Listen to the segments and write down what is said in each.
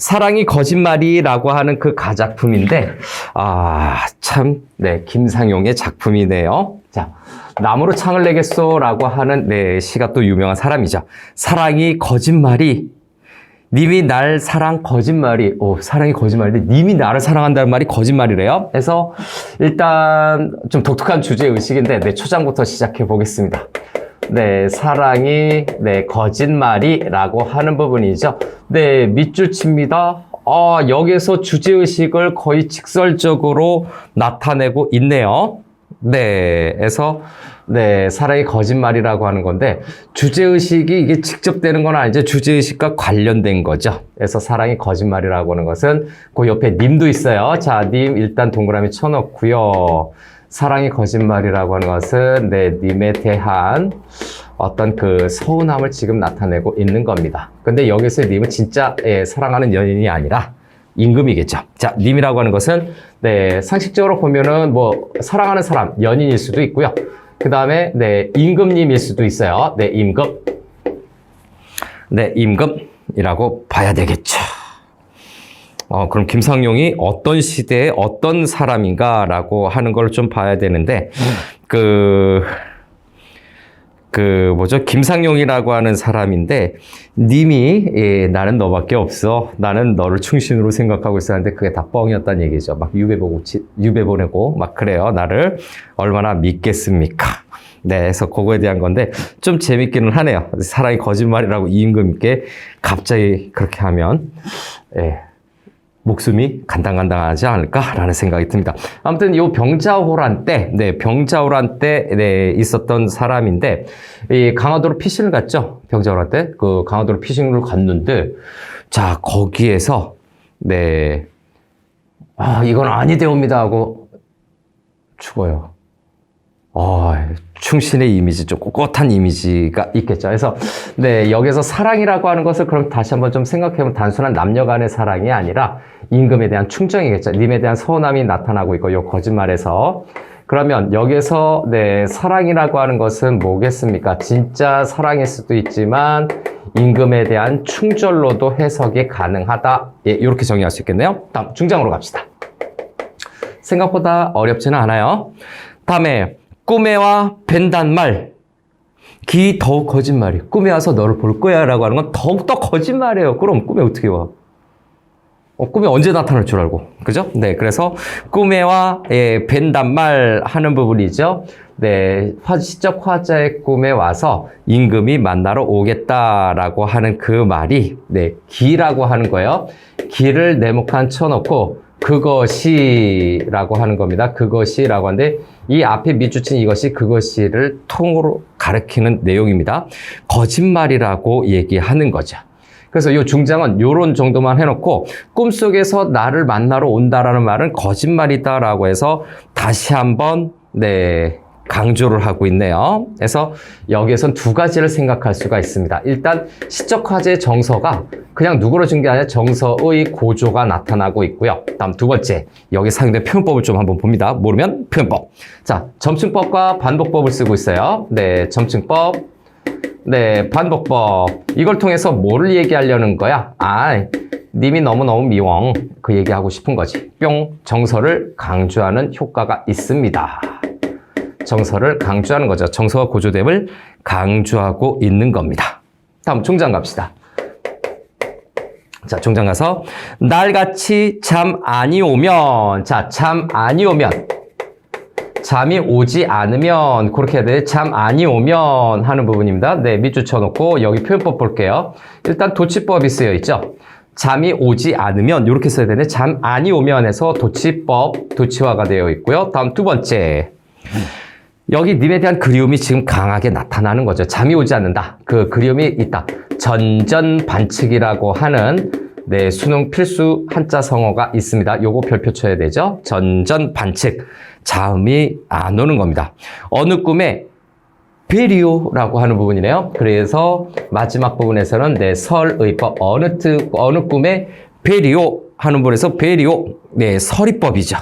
사랑이 거짓말이라고 하는 그 가작품인데, 참, 네, 김상용의 작품이네요. 자, 나무로 창을 내겠소라고 하는, 네, 시가 또 유명한 사람이죠. 사랑이 거짓말이, 님이 날 사랑 거짓말이, 사랑이 거짓말인데, 님이 나를 사랑한다는 말이 거짓말이래요. 그래서, 일단, 좀 독특한 주제의식인데, 네, 초장부터 시작해 보겠습니다. 네, 사랑이, 네, 거짓말이라고 하는 부분이죠. 네, 밑줄 칩니다. 여기서 주제의식을 거의 직설적으로 나타내고 있네요. 네, 그래서, 네, 사랑이 거짓말이라고 하는 건데, 주제의식이 이게 직접 되는 건 아니죠. 주제의식과 관련된 거죠. 그래서 사랑이 거짓말이라고 하는 것은, 그 옆에 님도 있어요. 자, 님 일단 동그라미 쳐놓고요. 사랑이 거짓말이라고 하는 것은 네, 님에 대한 어떤 그 서운함을 지금 나타내고 있는 겁니다. 근데 여기서 님은 진짜 사랑하는 연인이 아니라 임금이겠죠. 자, 님이라고 하는 것은 네, 상식적으로 보면은 뭐 사랑하는 사람, 연인일 수도 있고요. 그 다음에 네, 임금님일 수도 있어요. 네, 임금. 네, 임금이라고 봐야 되겠죠. 그럼 김상용이 어떤 시대에 어떤 사람인가라고 하는 걸 좀 봐야 되는데, 김상용이라고 하는 사람인데, 님이, 나는 너밖에 없어. 나는 너를 충신으로 생각하고 있었는데, 그게 다 뻥이었다는 얘기죠. 막 유배 보내고, 막 그래요. 나를 얼마나 믿겠습니까? 네, 그래서 그거에 대한 건데, 좀 재밌기는 하네요. 사랑이 거짓말이라고 임금께 갑자기 그렇게 하면, 목숨이 간당간당하지 않을까라는 생각이 듭니다. 아무튼 요 병자호란 때, 네, 병자호란 때, 네, 있었던 사람인데, 이 강화도로 피신을 갔죠. 병자호란 때, 그 강화도로 피신을 갔는데, 자, 거기에서, 네, 이건 아니되옵니다 하고 죽어요. 충신의 이미지, 좀 꼿꼿한 이미지가 있겠죠. 그래서, 네, 여기서 사랑이라고 하는 것을 그럼 다시 한번 좀 생각해보면 단순한 남녀 간의 사랑이 아니라 임금에 대한 충정이겠죠. 님에 대한 서운함이 나타나고 있고, 요 거짓말에서. 그러면 여기서, 네, 사랑이라고 하는 것은 뭐겠습니까? 진짜 사랑일 수도 있지만, 임금에 대한 충절로도 해석이 가능하다. 예, 이렇게 정의할 수 있겠네요. 다음, 중장으로 갑시다. 생각보다 어렵지는 않아요. 다음에, 꿈에와 뵌단 기 더욱 거짓말이. 꿈에 와서 너를 볼 거야 라고 하는 건 더욱더 거짓말이에요. 그럼 꿈에 어떻게 와? 꿈에 언제 나타날 줄 알고. 그죠? 네, 그래서 꿈에와 뵌단 하는 부분이죠. 네, 시적 화자의 꿈에 와서 임금이 만나러 오겠다라고 하는 그 말이 네, 기라고 하는 거예요. 기를 네모칸 쳐놓고 그것이라고 하는 겁니다. 그것이라고 하는데 이 앞에 밑줄친 이것이 그것이를 통으로 가리키는 내용입니다. 거짓말이라고 얘기하는 거죠. 그래서 이 중장은 이런 정도만 해놓고 꿈속에서 나를 만나러 온다라는 말은 거짓말이다라고 해서 다시 한번 네, 강조를 하고 있네요. 그래서 여기에선 두 가지를 생각할 수가 있습니다. 일단 시적 화제의 정서가 그냥 누구로 준 게 아니라 정서의 고조가 나타나고 있고요. 다음 두 번째, 여기 사용된 표현법을 좀 한번 봅니다. 모르면 표현법. 자, 점층법과 반복법을 쓰고 있어요. 네, 점층법, 네, 반복법. 이걸 통해서 뭐를 얘기하려는 거야? 님이 너무너무 미워. 그 얘기하고 싶은 거지. 뿅, 정서를 강조하는 효과가 있습니다. 정서를 강조하는 거죠. 정서와 고조됨을 강조하고 있는 겁니다. 다음 중장 갑시다. 자, 중장 가서 날같이 잠 아니 오면, 자, 잠 아니 오면, 잠이 오지 않으면 그렇게 해야 돼. 잠 아니 오면 하는 부분입니다. 네, 밑줄 쳐놓고 여기 표현법 볼게요. 일단 도치법이 쓰여 있죠. 잠이 오지 않으면 이렇게 써야 되는데 잠 아니 오면 해서 도치법, 도치화가 되어 있고요. 다음 두 번째, 여기 님에 대한 그리움이 지금 강하게 나타나는 거죠. 잠이 오지 않는다. 그 그리움이 있다. 전전반측이라고 하는 네, 수능 필수 한자 성어가 있습니다. 요거 별표 쳐야 되죠. 전전반측. 잠이 안 오는 겁니다. 어느 꿈에 베리오라고 하는 부분이네요. 그래서 마지막 부분에서는 네, 설의법 어느 꿈에 베리오 하는 부분에서 베리오 네, 설의법이죠.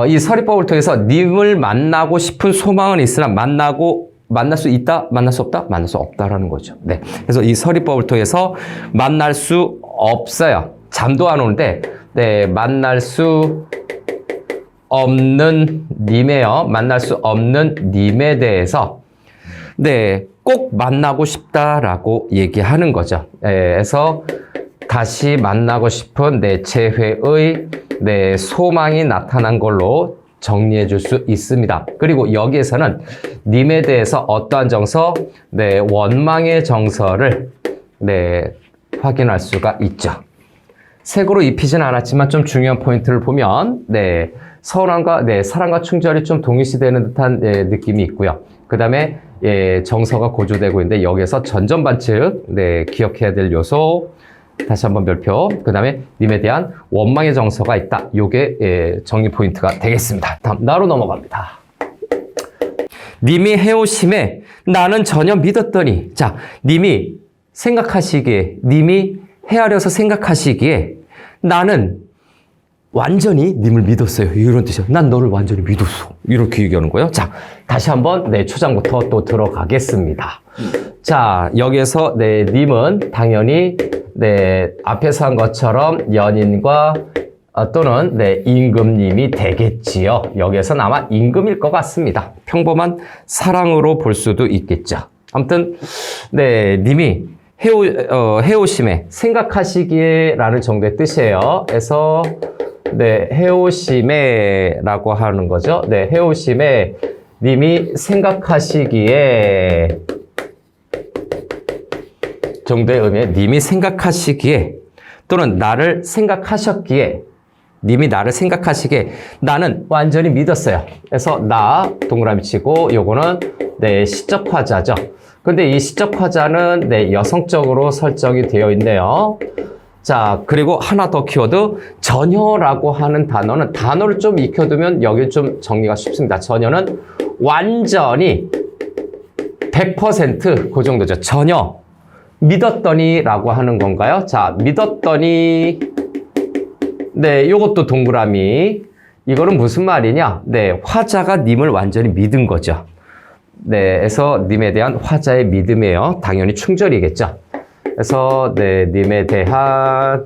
이 설의법을 통해서 님을 만나고 싶은 소망은 있으나 만날 수 있다, 만날 수 없다, 만날 수 없다라는 거죠. 네. 그래서 이 설의법을 통해서 만날 수 없어요. 잠도 안 오는데, 네, 만날 수 없는 님이에요. 만날 수 없는 님에 대해서, 네, 꼭 만나고 싶다라고 얘기하는 거죠. 그래서 다시 만나고 싶은 내 재회의 내 소망이 나타난 걸로 정리해 줄 수 있습니다. 그리고 여기에서는 님에 대해서 어떠한 정서, 네, 원망의 정서를 네, 확인할 수가 있죠. 색으로 입히진 않았지만 좀 중요한 포인트를 보면 네, 서운함과 네, 사랑과 충절이 좀 동일시되는 듯한 네, 느낌이 있고요. 그 다음에 예, 정서가 고조되고 있는데 여기에서 전전반측 네, 기억해야 될 요소 다시 한번 별표. 그 다음에 님에 대한 원망의 정서가 있다. 요게 예, 정리 포인트가 되겠습니다. 다음 나로 넘어갑니다. 님이 해오심에 나는 전혀 믿었더니, 자, 님이 생각하시기에, 님이 헤아려서 생각하시기에 나는 완전히 님을 믿었어요. 이런 뜻이에요. 난 너를 완전히 믿었어. 이렇게 얘기하는 거예요. 자, 다시 한번 네, 초장부터 또 들어가겠습니다. 자, 여기에서 네, 님은 당연히 네, 앞에서 한 것처럼 연인과 또는 네, 임금님이 되겠지요. 여기에서는 아마 임금일 것 같습니다. 평범한 사랑으로 볼 수도 있겠죠. 아무튼 네, 님이 해오심에 생각하시기에 라는 정도의 뜻이에요. 그래서 네, 해오심에 라고 하는 거죠. 네, 해오심에 님이 생각하시기에 정도의 의미에 님이 생각하시기에 또는 나를 생각하셨기에 님이 나를 생각하시기에 나는 완전히 믿었어요. 그래서 나 동그라미 치고 요거는 네, 시적 화자죠. 근데 이 시적 화자는 네, 여성적으로 설정이 되어 있네요. 자, 그리고 하나 더 키워드 전혀라고 하는 단어는 단어를 좀 익혀두면 여기 좀 정리가 쉽습니다. 전혀는 완전히 100% 그 정도죠. 전혀 믿었더니 라고 하는 건가요? 자, 믿었더니 네, 요것도 동그라미. 이거는 무슨 말이냐? 네, 화자가 님을 완전히 믿은 거죠. 네, 그래서 님에 대한 화자의 믿음이에요. 당연히 충절이겠죠. 그래서 네, 님에 대한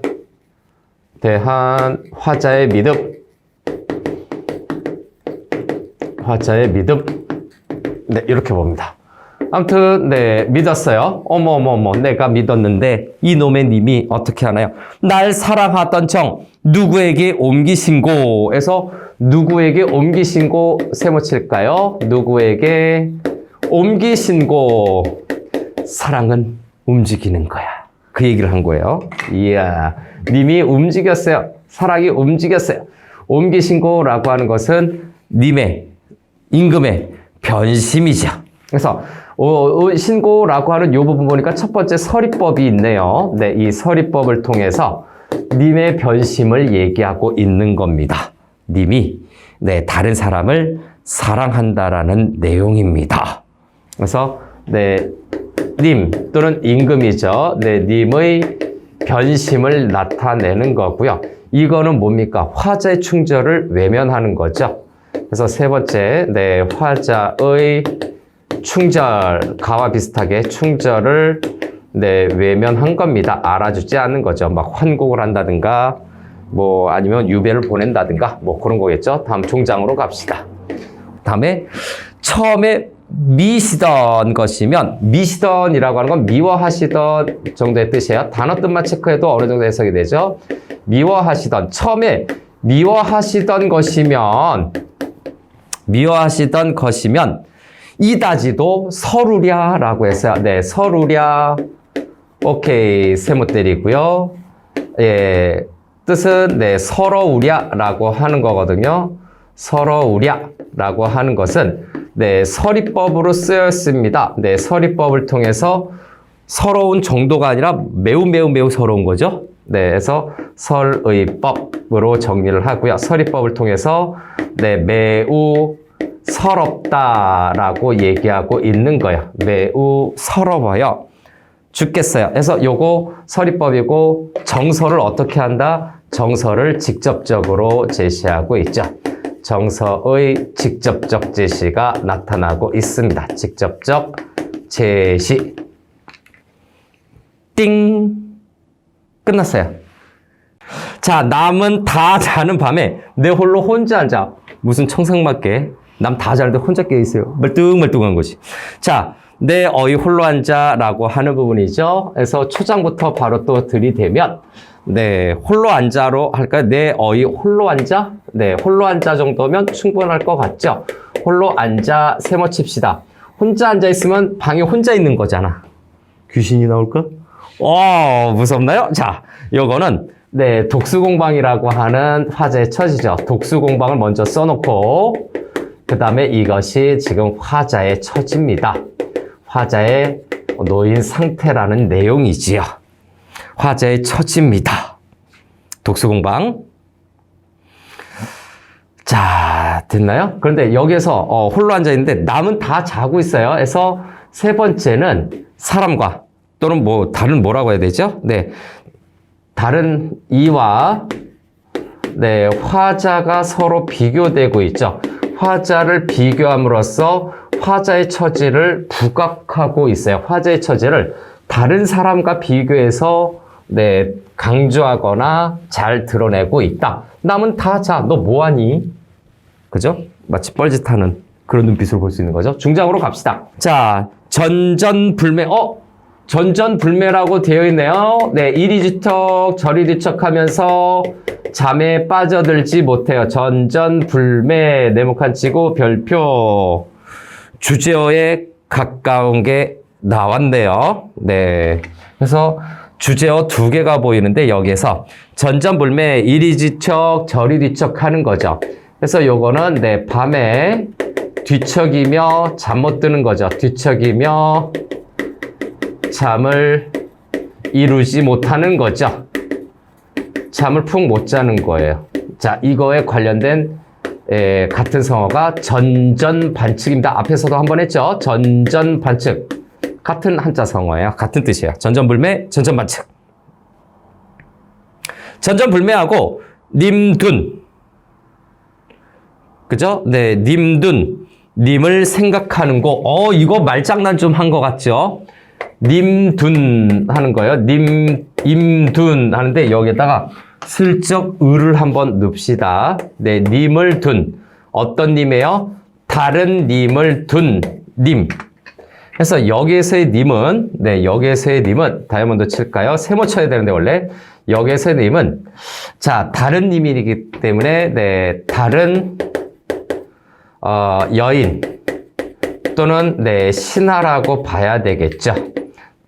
화자의 믿음. 화자의 믿음. 네, 이렇게 봅니다. 아무튼 네, 믿었어요. 어머머머, 내가 믿었는데 이놈의 님이 어떻게 하나요? 날 사랑하던 정 누구에게 옮기신고. 해서 누구에게 옮기신고 세모칠까요? 누구에게 옮기신고. 사랑은 움직이는 거야. 그 얘기를 한 거예요. 이야, 님이 움직였어요. 사랑이 움직였어요. 옮기신고라고 하는 것은 님의, 임금의 변심이죠. 그래서 신고라고 하는 이 부분 보니까 첫 번째 서리법이 있네요. 네, 이 서리법을 통해서 님의 변심을 얘기하고 있는 겁니다. 님이 네, 다른 사람을 사랑한다라는 내용입니다. 그래서 네, 님 또는 임금이죠. 네, 님의 변심을 나타내는 거고요. 이거는 뭡니까? 화자의 충절을 외면하는 거죠. 그래서 세 번째, 네, 화자의 충절, 가와 비슷하게 충절을 네, 외면한 겁니다. 알아주지 않는 거죠. 막 환곡을 한다든가, 뭐 아니면 유배를 보낸다든가, 뭐 그런 거겠죠. 다음 종장으로 갑시다. 다음에 처음에 미시던 것이면, 미시던이라고 하는 건 미워하시던 정도의 뜻이에요. 단어 뜻만 체크해도 어느 정도 해석이 되죠. 미워하시던, 처음에 미워하시던 것이면 이다지도 서루랴라고 했어요. 네, 서루랴. 오케이, 세모 때리고요. 예, 뜻은 네, 서러우랴라고 하는 거거든요. 서러우랴라고 하는 것은 네, 서리법으로 쓰였습니다. 네, 서리법을 통해서 서러운 정도가 아니라 매우 서러운 거죠. 네, 그래서 설의법으로 정리를 하고요. 서리법을 통해서 네, 매우 서럽다라고 얘기하고 있는 거예요. 매우 서러워요. 죽겠어요. 그래서 요거 서리법이고 정서를 어떻게 한다? 정서를 직접적으로 제시하고 있죠. 정서의 직접적 제시가 나타나고 있습니다. 직접적 제시. 띵! 끝났어요. 자, 남은 다 자는 밤에 내 홀로 혼자 앉아. 무슨 청상맞게 남 다 자는데 혼자 깨어있어요. 멀뚱멀뚱한 것이. 자, 내 어이 홀로 앉아라고 하는 부분이죠. 그래서 초장부터 바로 또 들이대면 네, 홀로 앉아로 할까요? 내 어이 홀로 앉아? 네, 홀로 앉아 정도면 충분할 것 같죠? 홀로 앉아 세모 칩시다. 혼자 앉아 있으면 방에 혼자 있는 거잖아. 귀신이 나올까? 무섭나요? 자, 요거는 네, 독수공방이라고 하는 화제의 처지죠. 독수공방을 먼저 써놓고 그 다음에 이것이 지금 화자의 처지입니다. 화자의 놓인 상태라는 내용이지요. 화자의 처지입니다. 독수공방. 자, 됐나요? 그런데 여기서 홀로 앉아있는데 남은 다 자고 있어요. 그래서 세 번째는 사람과 또는 뭐 다른 뭐라고 해야 되죠? 네, 다른 이와 네, 화자가 서로 비교되고 있죠. 화자를 비교함으로써 화자의 처지를 부각하고 있어요. 화자의 처지를 다른 사람과 비교해서 네, 강조하거나 잘 드러내고 있다. 남은 다 자, 너 뭐하니? 그죠? 마치 뻘짓하는 그런 눈빛으로 볼 수 있는 거죠. 중장으로 갑시다. 자, 전전불매. 전전불매라고 되어 있네요. 네, 이리뒤척 저리뒤척하면서 잠에 빠져들지 못해요. 전전불매. 네모칸 치고 별표. 주제어에 가까운 게 나왔네요. 네, 그래서 주제어 두 개가 보이는데 여기에서 전전불매 이리뒤척 저리뒤척 하는 거죠. 그래서 요거는 네, 밤에 뒤척이며 잠 못 드는 거죠. 뒤척이며 잠을 이루지 못하는 거죠. 잠을 푹 못 자는 거예요. 자, 이거에 관련된 같은 성어가 전전반측입니다. 앞에서도 한번 했죠. 전전반측. 같은 한자 성어예요. 같은 뜻이에요. 전전불매, 전전반측. 전전불매하고 님둔. 그죠? 네, 님둔. 님을 생각하는 거. 이거 말장난 좀 한 것 같죠? 님둔 하는 거예요. 임둔 하는데 여기에다가 슬쩍 을을 한번 넣읍시다. 네, 님을 둔. 어떤 님이에요? 다른 님을 둔 님. 그래서 여기에서의 님은, 네, 여기에서의 님은, 다이아몬드 칠까요? 세모 쳐야 되는데, 원래. 여기에서의 님은, 자, 다른 님이기 때문에, 네, 다른, 여인, 또는, 네, 신하라고 봐야 되겠죠.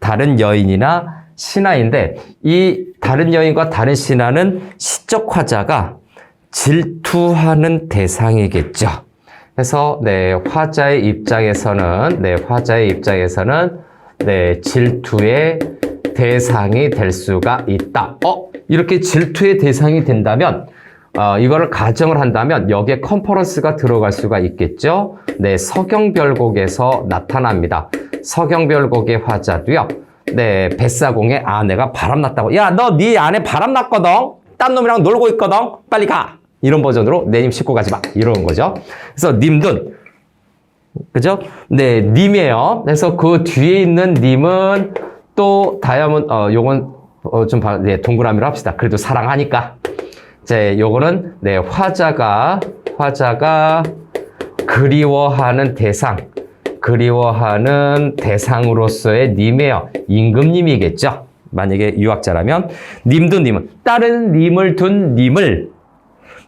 다른 여인이나 신하인데, 이 다른 여인과 다른 신하는 시적 화자가 질투하는 대상이겠죠. 그래서 네, 화자의 입장에서는 네, 질투의 대상이 될 수가 있다. 이렇게 질투의 대상이 된다면 이거를 가정을 한다면 여기에 컨퍼런스가 들어갈 수가 있겠죠. 네, 서경별곡에서 나타납니다. 서경별곡의 화자도요. 네, 뱃사공의 아내가 바람났다고. 야, 너 네 아내 바람났거든. 딴 놈이랑 놀고 있거든. 빨리 가. 이런 버전으로 내 님 씻고 가지 마. 이런 거죠. 그래서 님둔. 그죠? 네, 님이에요. 그래서 그 뒤에 있는 님은 또 요건 좀 네, 동그라미로 합시다. 그래도 사랑하니까. 이제 요거는 네, 화자가 그리워하는 대상으로서의 님이에요. 임금님이겠죠. 만약에 유학자라면 님둔 님은 다른 님을 둔 님을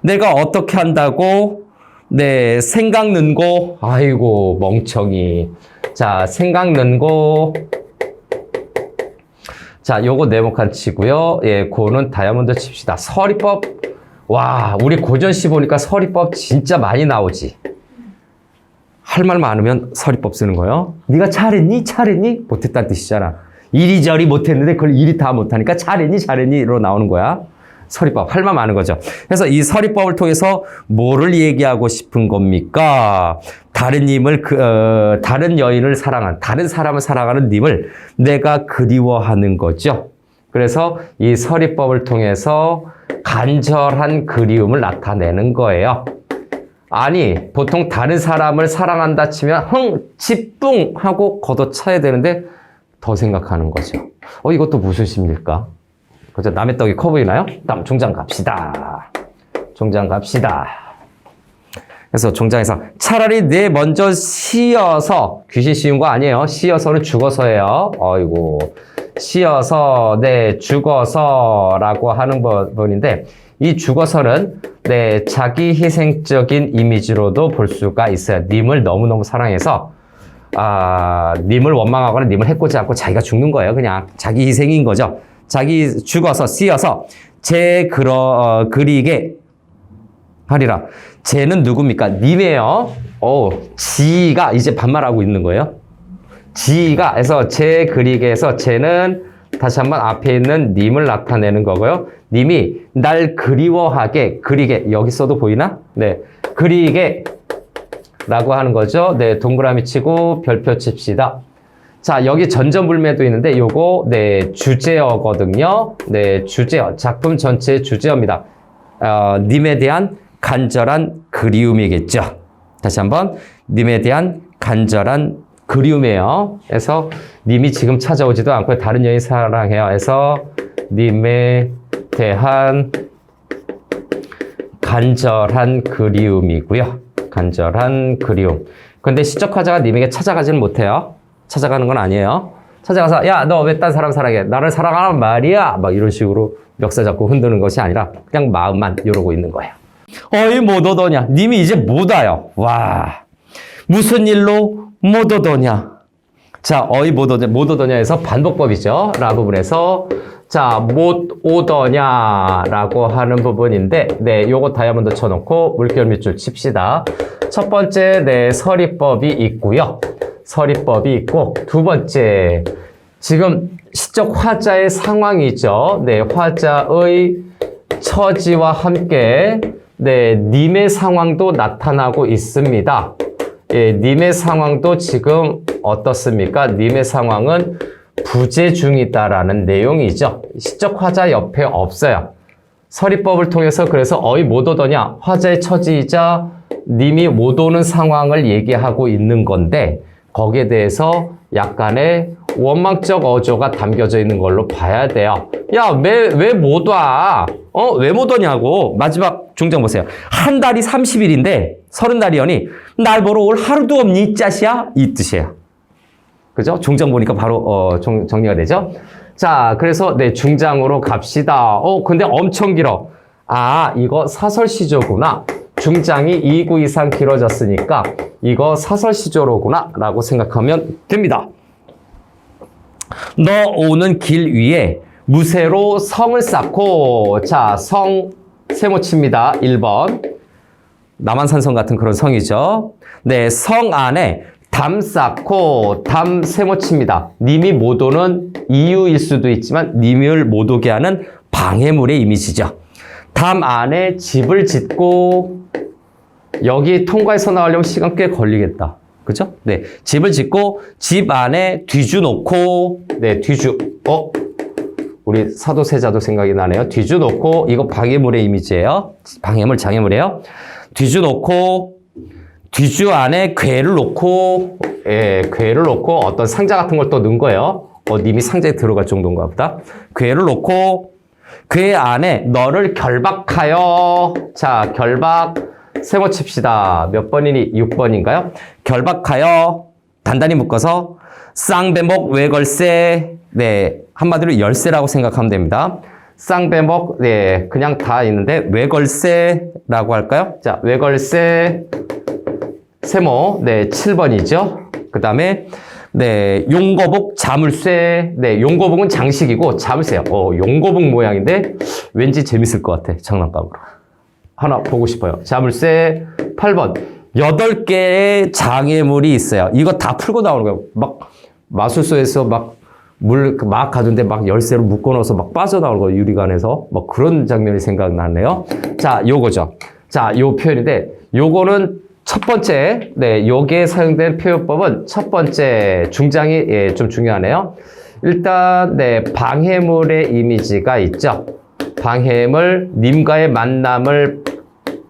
내가 어떻게 한다고? 네, 생각는고. 아이고, 멍청이. 자, 생각는고. 자, 요거 네모칸 치고요. 예, 고는 다이아몬드 칩시다. 서리법. 와, 우리 고전시 보니까 서리법 진짜 많이 나오지. 할 말 많으면 서리법 쓰는 거요. 네가 잘했니? 못했다는 뜻이잖아. 이리저리 못했는데 그걸 이리 다 못하니까 잘했니?로 나오는 거야. 서리법, 할 말 많은 거죠. 그래서 이 서리법을 통해서 뭐를 얘기하고 싶은 겁니까? 다른 여인을 사랑한, 다른 사람을 사랑하는 님을 내가 그리워하는 거죠. 그래서 이 서리법을 통해서 간절한 그리움을 나타내는 거예요. 아니, 보통 다른 사람을 사랑한다 치면 지뿡 하고 걷어차야 되는데 더 생각하는 거죠. 이것도 무슨 심리일까? 그죠? 남의 떡이 커 보이나요? 다음 종장 갑시다. 종장 갑시다. 그래서 종장에서 차라리 내 먼저 씌어서, 귀신 씌운 거 아니에요. 씌어서는 죽어서예요. 어이고. 씌어서, 네, 죽어서라고 하는 부분인데, 이 죽어서는, 네, 자기 희생적인 이미지로도 볼 수가 있어요. 님을 너무너무 사랑해서, 님을 원망하거나 님을 해코지 않고 자기가 죽는 거예요. 그냥 자기 희생인 거죠. 자기 죽어서, 씌어서, 그리게 하리라. 쟤는 누굽니까? 님이에요. 지가 이제 반말하고 있는 거예요. 지가 해서 그리게 해서 쟤는 다시 한번 앞에 있는 님을 나타내는 거고요. 님이 날 그리워하게, 그리게, 여기 써도 보이나? 네. 그리게 라고 하는 거죠. 네. 동그라미 치고 별표 칩시다. 자, 여기 전전불매도 있는데 요거, 네. 주제어거든요. 네. 주제어. 작품 전체의 주제어입니다. 님에 대한 간절한 그리움이겠죠. 다시 한번 님에 대한 간절한 그리움이에요. 그래서 님이 지금 찾아오지도 않고 다른 여인 사랑해요. 해서 님에 대한 간절한 그리움이고요. 간절한 그리움. 근데 시적 화자가 님에게 찾아가지는 못해요. 찾아가는 건 아니에요. 찾아가서 야, 너 왜 딴 사람 사랑해? 나를 사랑하란 말이야. 막 이런 식으로 멱살 잡고 흔드는 것이 아니라 그냥 마음만 이러고 있는 거예요. 어이 못 오더냐? 님이 이제 못 와요. 와, 무슨 일로 못 오더냐? 자, 어이 못 오더냐에서 반복법이죠. 라 부분에서 자, 못 오더냐라고 하는 부분인데, 네, 요거 다이아몬드 쳐놓고 물결 밑줄 칩시다. 첫 번째, 네, 서리법이 있고요. 서리법이 있고, 두 번째, 지금 시적 화자의 상황이죠. 네, 화자의 처지와 함께, 네, 님의 상황도 나타나고 있습니다. 예, 님의 상황도 지금 어떻습니까? 님의 상황은 부재 중이다라는 내용이죠. 시적 화자 옆에 없어요. 서리법을 통해서 그래서 어이 못 오더냐? 화자의 처지이자 님이 못 오는 상황을 얘기하고 있는 건데 거기에 대해서 약간의 원망적 어조가 담겨져 있는 걸로 봐야 돼요. 야, 왜 못 와? 왜 못 오냐고. 마지막 중장 보세요. 한 달이 30일인데 30달이오니 날 보러 올 하루도 없니 이 짜시야? 이 뜻이에요. 그죠? 중장 보니까 바로 정리가 되죠? 자, 그래서 네, 중장으로 갑시다. 근데 엄청 길어. 아, 이거 사설시조구나. 중장이 2구 이상 길어졌으니까 이거 사설시조로구나 라고 생각하면 됩니다. 너 오는 길 위에 무쇠로 성을 쌓고, 자, 성 세모 칩니다. 1번. 남한산성 같은 그런 성이죠. 네, 성 안에 담 쌓고, 담 세모 칩니다. 님이 못 오는 이유일 수도 있지만 님을 못 오게 하는 방해물의 이미지죠. 담 안에 집을 짓고, 여기 통과해서 나오려면 시간 꽤 걸리겠다. 그죠? 네. 집을 짓고, 집 안에 뒤주 놓고, 네, 우리 사도세자도 생각이 나네요. 뒤주 놓고, 이거 방해물의 이미지예요. 방해물, 장애물이에요. 뒤주 놓고, 뒤주 안에 궤를 놓고, 예, 궤를 놓고, 어떤 상자 같은 걸 또 넣은 거예요. 님이 상자에 들어갈 정도인가 보다. 궤를 놓고, 궤 안에 너를 결박하여, 자, 결박, 세모 칩시다. 몇 번이니? 6번인가요? 결박하여 단단히 묶어서 쌍배목 외걸세, 네, 한마디로 열쇠라고 생각하면 됩니다. 쌍배목, 네, 그냥 다 있는데 외걸세라고 할까요? 자, 외걸세 세모, 네, 7번이죠. 그 다음에 네, 용거복 자물쇠, 네, 용거복은 장식이고 자물쇠요. 용거복 모양인데 왠지 재밌을 것 같아. 장난감으로. 하나 보고 싶어요. 자물쇠 8번. 8개의 장애물이 있어요. 이거 다 풀고 나오는 거예요. 막 마술소에서 막 가둔데 막 열쇠로 묶어 넣어서 막 빠져나오는 거예요. 유리관에서. 뭐 그런 장면이 생각나네요. 자, 요거죠. 자, 요 표현인데 요거는 첫 번째, 네, 요게 사용된 표현법은 첫 번째 중장이 예, 좀 중요하네요. 일단 네, 방해물의 이미지가 있죠. 방해물, 님과의 만남을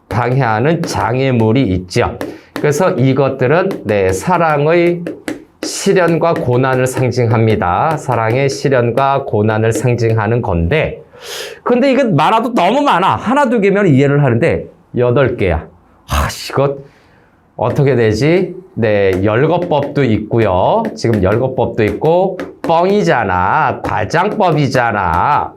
방해하는 장애물이 있죠. 그래서 이것들은 네, 사랑의 시련과 고난을 상징합니다. 사랑의 시련과 고난을 상징하는 건데 근데 이거 많아도 너무 많아. 하나, 두 개면 이해를 하는데 8개야. 이거 어떻게 되지? 네, 열거법도 있고요. 지금 열거법도 있고 뻥이잖아. 과장법이잖아.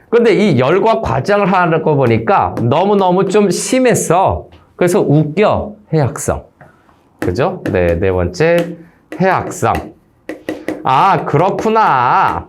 근데 이 열과 과장을 하는 거 보니까 너무너무 좀 심했어. 그래서 웃겨. 해학성. 그죠? 네, 네 번째 해학성. 아, 그렇구나.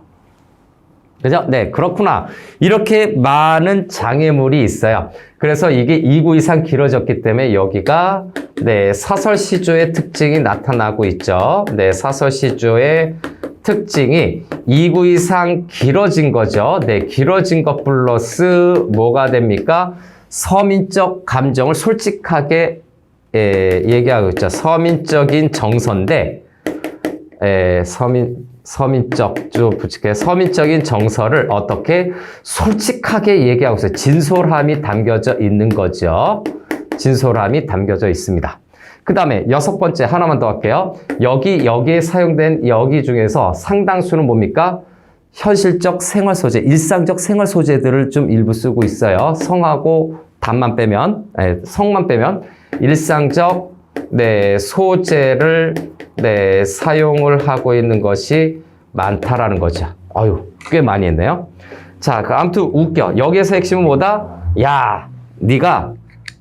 그죠? 네, 그렇구나. 이렇게 많은 장애물이 있어요. 그래서 이게 2구 이상 길어졌기 때문에 여기가 네, 사설시조의 특징이 나타나고 있죠. 네, 사설시조의 특징이 2구 이상 길어진 거죠. 네, 길어진 것 플러스 뭐가 됩니까? 서민적 감정을 솔직하게 얘기하고 있죠. 서민적인 정서인데 서민적, 좀 붙일게요. 서민적인 정서를 어떻게 솔직하게 얘기하고 있어요. 진솔함이 담겨져 있는 거죠. 진솔함이 담겨져 있습니다. 그 다음에 6번째 하나만 더 할게요. 여기에 사용된 여기 중에서 상당수는 뭡니까? 현실적 생활 소재, 일상적 생활 소재들을 좀 일부 쓰고 있어요. 성하고 단만 빼면, 성만 빼면 일상적 네, 소재를 네, 사용을 하고 있는 것이 많다라는 거죠. 아유, 꽤 많이 했네요. 자, 아무튼 웃겨. 여기에서 핵심은 뭐다? 야, 네가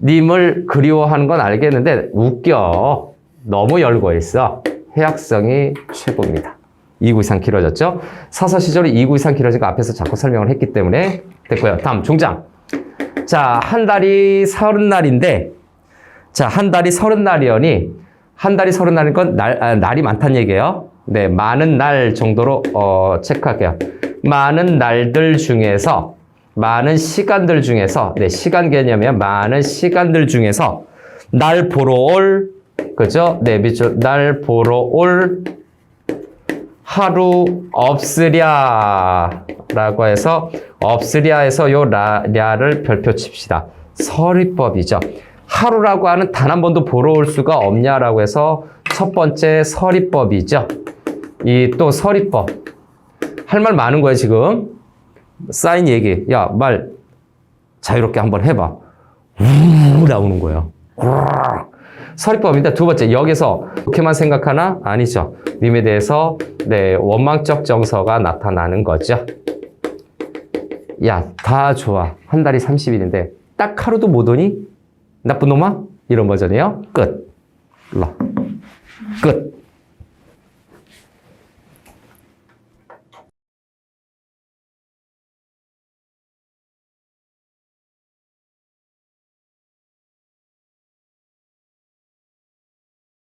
님을 그리워하는 건 알겠는데 웃겨. 너무 열고 있어. 해학성이 최고입니다. 2구 이상 길어졌죠? 사서 시절이 2구 이상 길어진 거 앞에서 자꾸 설명을 했기 때문에 됐고요. 다음 중장. 자, 한 달이 30날인데 자, 한 달이 30날이니 한 달이 30날인 건 날이 많다는 얘기예요. 네, 많은 날 정도로 체크할게요. 많은 날들 중에서 많은 시간들 중에서 네, 시간 개념이야. 많은 시간들 중에서 날 보러 올 그죠? 네, 밑줄 날 보러 올 하루 없으랴 라고 해서 없으랴에서 요 랴를 별표 칩시다. 서리법이죠. 하루라고 하는 단 한 번도 보러 올 수가 없냐라고 해서 첫 번째 서리법이죠. 이 또 서리법. 할 말 많은 거예요, 지금. 쌓인 얘기. 야, 말 자유롭게 한번 해봐. 우 나오는 거예요. 서리법입니다. 두 번째, 여기서 그렇게만 생각하나? 아니죠. 님에 대해서 네, 원망적 정서가 나타나는 거죠. 야, 다 좋아. 한 달이 30일인데 딱 하루도 못 오니? 나쁜 놈아? 이런 버전이에요. 끝. 끝.